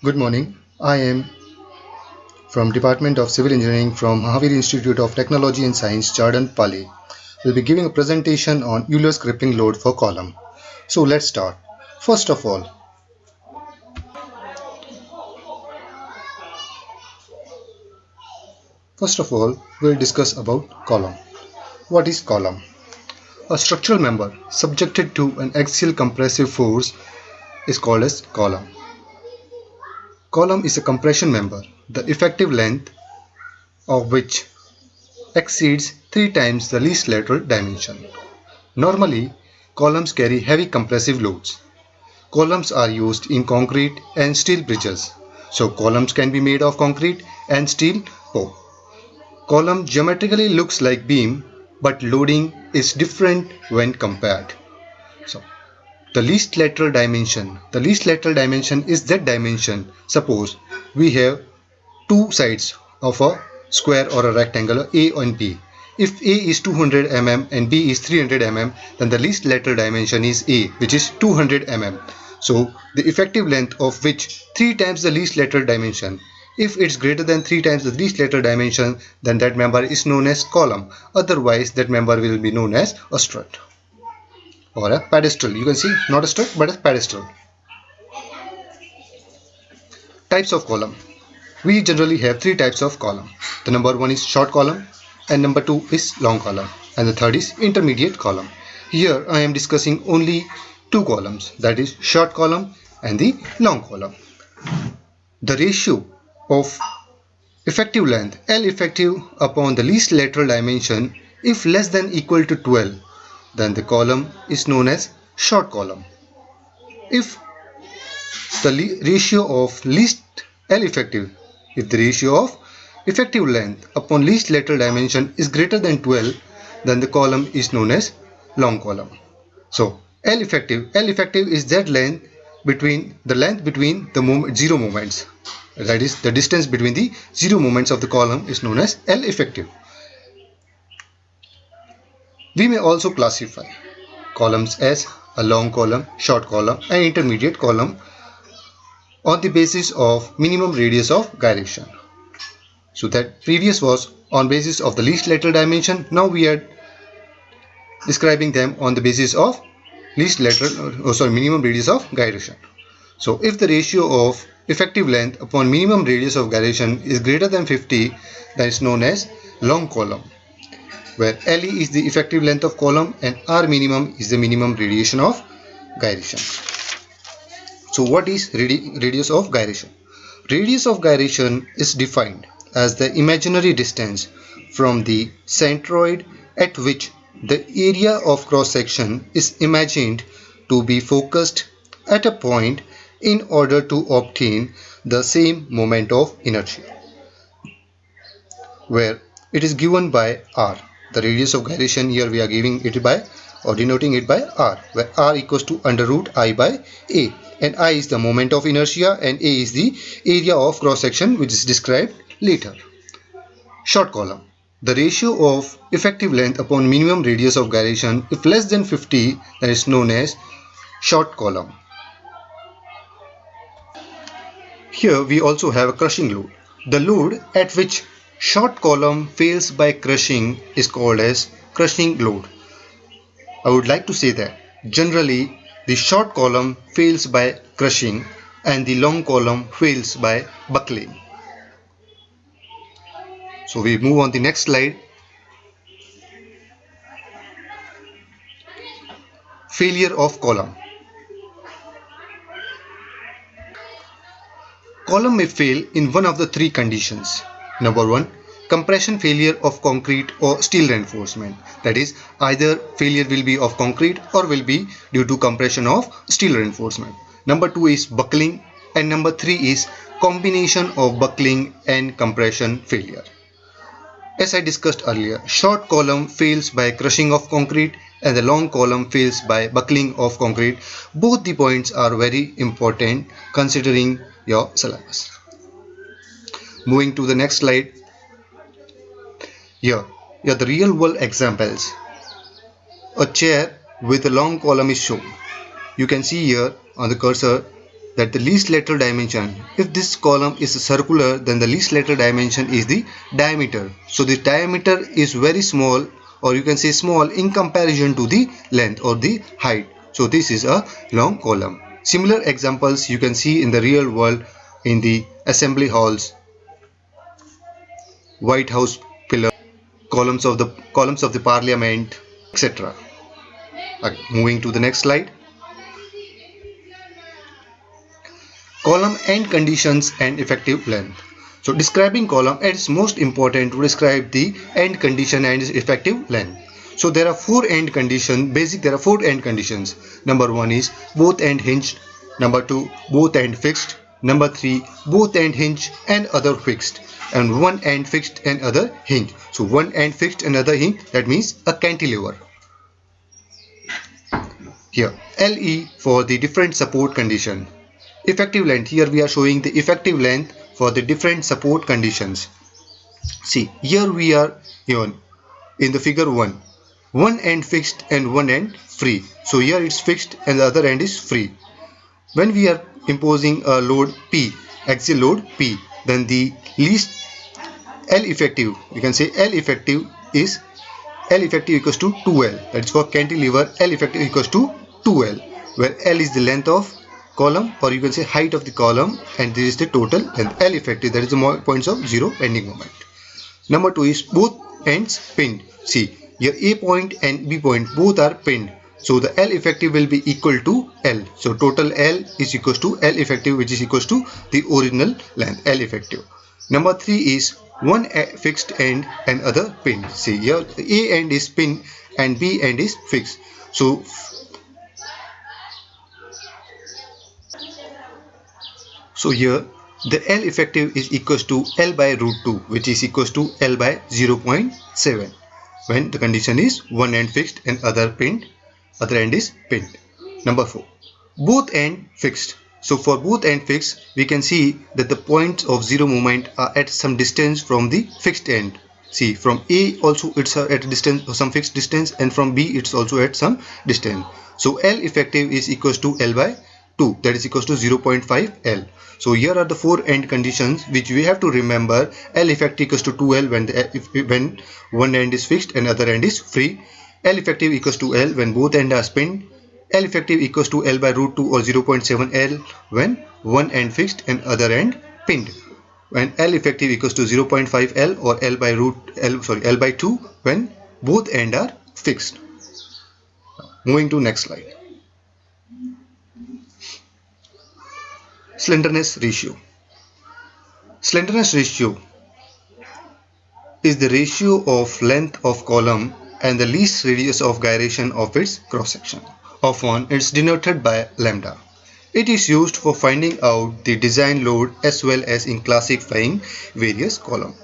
Good morning. I am from Department of Civil Engineering from Mahavir Institute of Technology and Science, Jordan, Pali. We'll be giving a presentation on Euler's crippling load for column. So let's start. First of all, we'll discuss about column. What is column? A structural member subjected to an axial compressive force is called as column. Column is a compression member, the effective length of which exceeds 3 times the least lateral dimension. Normally, columns carry heavy compressive loads. Columns are used in concrete and steel bridges. So columns can be made of concrete and steel both. Column geometrically looks like beam, but loading is different when compared. So the least lateral dimension is that dimension. Suppose we have two sides of a square or a rectangle A and B. If A is 200 mm and B is 300 mm, then the least lateral dimension is A, which is 200 mm. So the effective length of which 3 times the least lateral dimension. If it's greater than 3 times the least lateral dimension, then that member is known as column. Otherwise, that member will be known as a strut or a pedestal. You can see not a strut but a pedestal. Types of column. We generally have three types of column. The number one is short column, and number two is long column, and the third is intermediate column. Here I am discussing only two columns, that is short column and the long column. The ratio of effective length L effective upon the least lateral dimension, if less than equal to 12, then the column is known as short column. If the ratio of least L effective, if the ratio of effective length upon least lateral dimension is greater than 12, then the column is known as long column. So L effective is that length between the zero moments. That is, the distance between the zero moments of the column is known as L effective. We may also classify columns as a long column, short column and intermediate column on the basis of minimum radius of gyration. So that previous was on basis of the least lateral dimension. Now we are describing them on the basis of minimum radius of gyration. So if the ratio of effective length upon minimum radius of gyration is greater than 50, that is known as long column, where LE is the effective length of column and R minimum is the minimum radius of gyration. So what is radius of gyration? Radius of gyration is defined as the imaginary distance from the centroid at which the area of cross section is imagined to be focused at a point in order to obtain the same moment of inertia, where it is given by R. The radius of gyration here we are giving it by or denoting it by R, where R equals to under root I by A, and I is the moment of inertia and A is the area of cross section, which is described later. Short column. The ratio of effective length upon minimum radius of gyration, if less than 50, that is known as short column. Here we also have a crushing load. The load at which short column fails by crushing is called as crushing load. I would like to say that generally the short column fails by crushing and the long column fails by buckling. So we move on the next slide. Failure of column. Column may fail in one of the three conditions. Number one, compression failure of concrete or steel reinforcement. That is, either failure will be of concrete or will be due to compression of steel reinforcement. Number two is buckling, and number three is combination of buckling and compression failure. As I discussed earlier, short column fails by crushing of concrete and the long column fails by buckling of concrete. Both the points are very important considering your syllabus. Moving to the next slide. Here the real world examples. A chair with a long column is shown. You can see here on the cursor that the least lateral dimension, if this column is circular, then the least lateral dimension is the diameter. So the diameter is very small, or you can say small, in comparison to the length or the height. So this is a long column. Similar examples you can see in the real world, in the assembly halls, White House pillar, columns of the parliament, etc. Moving to the next slide. Column end conditions and effective length. So describing column, it's most important to describe the end condition and its effective length. So there are four end conditions. There are four end conditions. Number 1 is both end hinged. Number 2, both end fixed. Number 3, both end hinged and other fixed. And one end fixed and other hinged. So one end fixed and other hinged, that means a cantilever. Here LE for the different support condition. Effective length, here we are showing the effective length for the different support conditions. See, here we are in the figure 1, one end fixed and one end free. So here it's fixed and the other end is free. When we are imposing a load P, axial load P, then the least L effective, you can say L effective equals to 2L. That is for cantilever, L effective equals to 2L, where L is the length of column, or you can say height of the column, and this is the total length. L effective, that is the points of zero bending moment. Number 2 is both ends pinned. See, your A point and B point both are pinned, so the L effective will be equal to L. So total L is equals to L effective, which is equals to the original length, L effective. Number 3 is one fixed end and other pinned. See, here A end is pinned and B end is fixed. So here the L effective is equals to L by root 2, which is equals to L by 0.7 when the condition is one end fixed and other end is pinned. Number 4, both end fixed. So for both end fixed, we can see that the points of zero moment are at some distance from the fixed end. See, from A also it's at a distance, some fixed distance, and from B it's also at some distance. So L effective is equals to L by 2, that is equals to 0.5 L. So here are the four end conditions which we have to remember. L effective equals to 2L when one end is fixed and other end is free. L effective equals to L when both ends are pinned. L effective equals to L by root 2 or 0.7 L when one end fixed and other end pinned. When L effective equals to 0.5 L or L by 2 when both ends are fixed. Moving to next slide. Slenderness ratio. Slenderness ratio is the ratio of length of column and the least radius of gyration of its cross section. Of one, it's denoted by lambda. It is used for finding out the design load as well as in classifying various columns.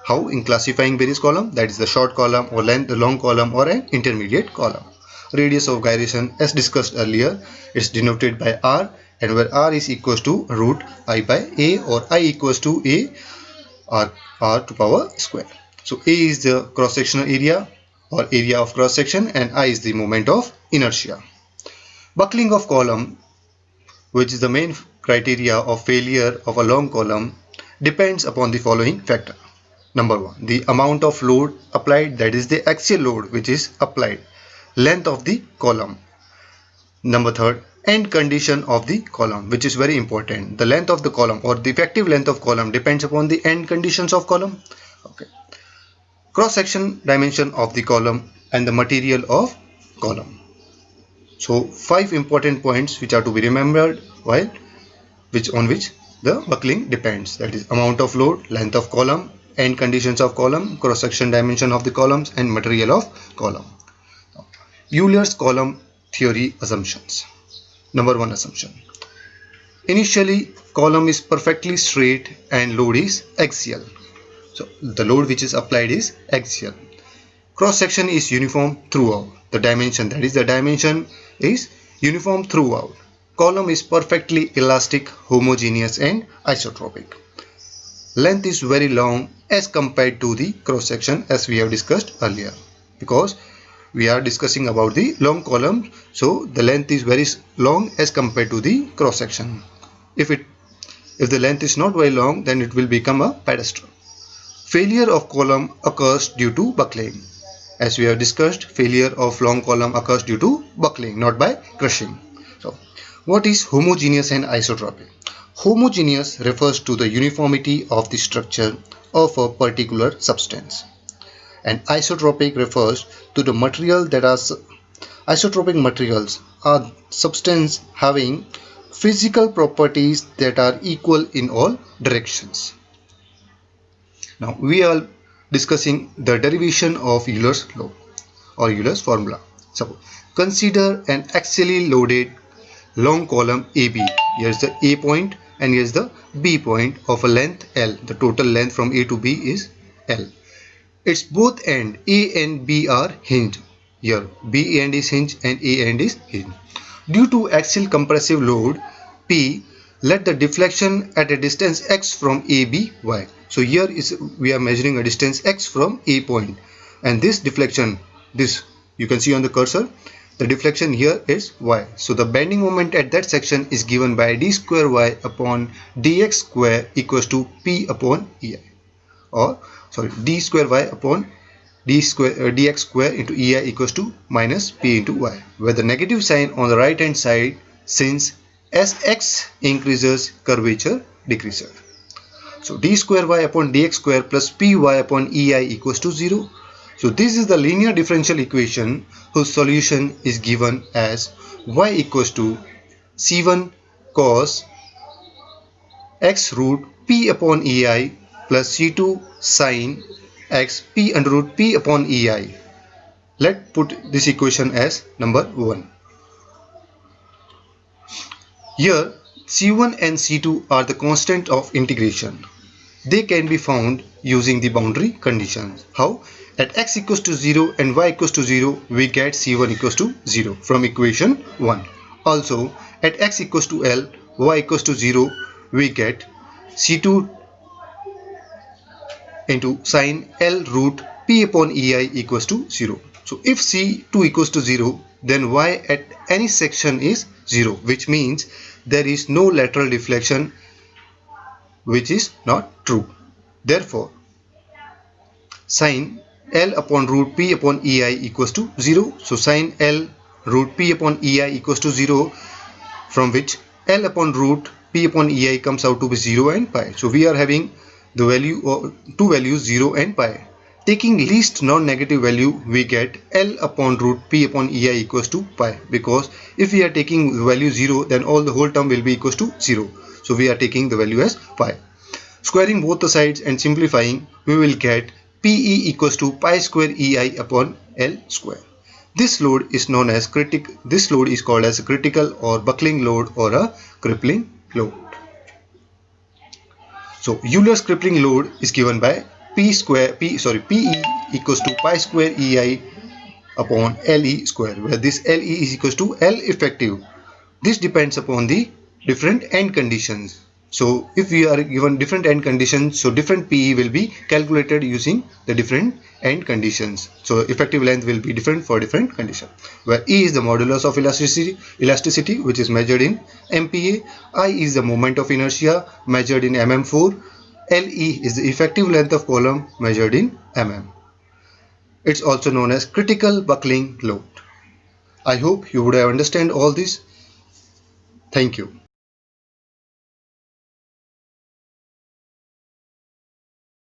How in classifying various columns? That is the short column or length, the long column or an intermediate column. Radius of gyration, as discussed earlier, is denoted by R, and where R is equals to root I by A, or I equals to A R to power square. So A is the cross sectional area or area of cross section, and I is the moment of inertia. Buckling of column, which is the main criteria of failure of a long column, depends upon the following factor. Number 1, the amount of load applied, that is the axial load which is applied. Length of the column. Number 3, end condition of the column, which is very important. The length of the column or the effective length of column depends upon the end conditions of column. Okay. Cross section dimension of the column and the material of column. So 5 important points which are to be remembered on which the buckling depends. That is amount of load, length of column, end conditions of column, cross section dimension of the columns, and material of column. Euler's column theory assumptions. Number 1 assumption. Initially, column is perfectly straight and load is axial. So the load which is applied is axial. Cross section is uniform throughout. The dimension is uniform throughout. Column is perfectly elastic, homogeneous and isotropic. Length is very long as compared to the cross section, as we have discussed earlier, because we are discussing about the long column, so the length is very long as compared to the cross section. If the length is not very long, then it will become a pedestal. Failure of column occurs due to buckling. As we have discussed, failure of long column occurs due to buckling, not by crushing. So, what is homogeneous and isotropic? Homogeneous refers to the uniformity of the structure of a particular substance, and isotropic refers to the material that are isotropic materials are substances having physical properties that are equal in all directions. Now we are discussing the derivation of Euler's law or Euler's formula. So consider an axially loaded long column AB. Here's the A point and here's the B point of a length L. The total length from A to B is L. Its both end A and B are hinged. Here B end is hinged and A end is hinged. Due to axial compressive load P, let the deflection at a distance x from A be y. So here we are measuring a distance x from A point, and this deflection, this you can see on the cursor, the deflection here is y. So the bending moment at that section is given by d square y upon dx square equals to P upon EI, or sorry, d square y upon dx square into EI equals to minus P into y, where the negative sign on the right hand side, since Sx increases, curvature decreases. So d square y upon dx square plus Py upon EI equals to 0. So this is the linear differential equation whose solution is given as y equals to C1 cos x root P upon EI plus C2 sin x P under root P upon EI. Let's put this equation as number 1. Here C1 and C2 are the constant of integration. They can be found using the boundary conditions. How? At x equals to 0 and y equals to 0, we get C1 equals to 0 from equation 1. Also, at x equals to L, y equals to 0, we get C2 into sin L root P upon EI equals to 0. So if C2 equals to 0, then y at any section is 0, which means there is no lateral deflection, which is not true. Therefore, sin L upon root P upon EI equals to 0. So sin L root P upon EI equals to 0, from which L upon root P upon EI comes out to be 0 and pi. So we are having the value of two values 0 and pi. Taking least non-negative value, we get L upon root P upon EI equals to pi, because if we are taking the value 0, then all the whole term will be equals to 0. So we are taking the value as pi. Squaring both the sides and simplifying, we will get PE equals to pi square EI upon L square. This load is known as This load is called as a critical or buckling load or a crippling load. So Euler's crippling load is given by PE equals to pi square EI upon LE square, where this LE is equals to L effective. This depends upon the different end conditions. So if we are given different end conditions, so different PE will be calculated using the different end conditions. So effective length will be different for different conditions, where E is the modulus of elasticity, which is measured in MPa. I is the moment of inertia measured in mm4. LE is the effective length of column measured in mm. It's also known as critical buckling load. I hope you would have understand all this. Thank you.